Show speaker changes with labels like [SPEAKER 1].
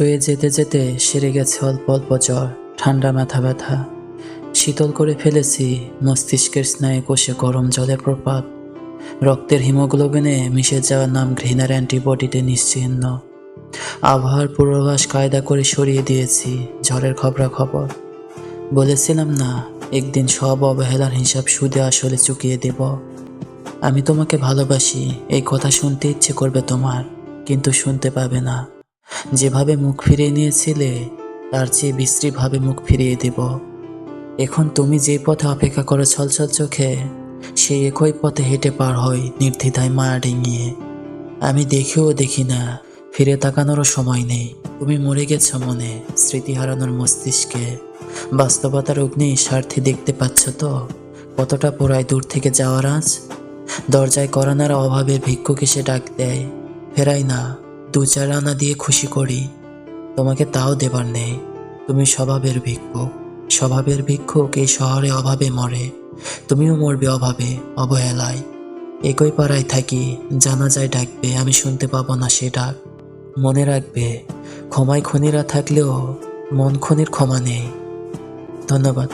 [SPEAKER 1] শুয়ে যেতে যেতে সেরে গেছে অল্প অল্প জ্বর, ঠান্ডা মাথা ব্যথা। শীতল করে ফেলেছি মস্তিষ্কের স্নায়ু কোষে গরম জলের প্রপাত। রক্তের হিমোগ্লোবিনে মিশে যাওয়ার নাম ঘৃণার অ্যান্টিবডিতে নিশ্চিহ্ন। আবহাওয়ার পূর্বাভাস কায়দা করে সরিয়ে দিয়েছি ঝড়ের খবরাখবর। বলেছিলাম না, একদিন সব অবহেলার হিসাব সুদে আসলে চুকিয়ে দেব। আমি তোমাকে ভালোবাসি, এই কথা শুনতে ইচ্ছে করবে তোমার, কিন্তু শুনতে পাবে না। যেভাবে মুখ ফিরিয়ে নিয়েছিলে তার চেয়ে বিশ্রীভাবে মুখ ফিরিয়ে দেব। এখন তুমি যে পথে অপেক্ষা করো ছলছল চোখে, সেই একই পথে হেঁটে পার হই নির্দ্বিধায় মায়া ডিঙিয়ে। আমি দেখিও দেখি না, ফিরে তাকানোরও সময় নেই। তুমি মরে গেছো মনে, স্মৃতি হারানোর মস্তিষ্কে। বাস্তবতার অগ্নি স্বার্থে দেখতে পাচ্ছ তো কতটা পোড়ায় দূর থেকে যাওয়ার আজ। দরজায় করানার অভাবের ভিক্ষুক এসে ডাক দেয়, ফেরাই না, 2-4 আনা দিয়ে খুশি করি। তোমাকে তাও দেবার নেই, তুমি স্বভাবের ভিক্ষুক। স্বভাবের ভিক্ষুক এই শহরে অভাবে মরে, তুমিও মরবে অভাবে, অবহেলায়। একই পাড়ায় থাকি, জানা যায় ডাকবে, আমি শুনতে পাবো না সে ডাক। মনে রাখবে, ক্ষমায় খনিরা থাকলেও মন খনির ক্ষমা নেই। ধন্যবাদ।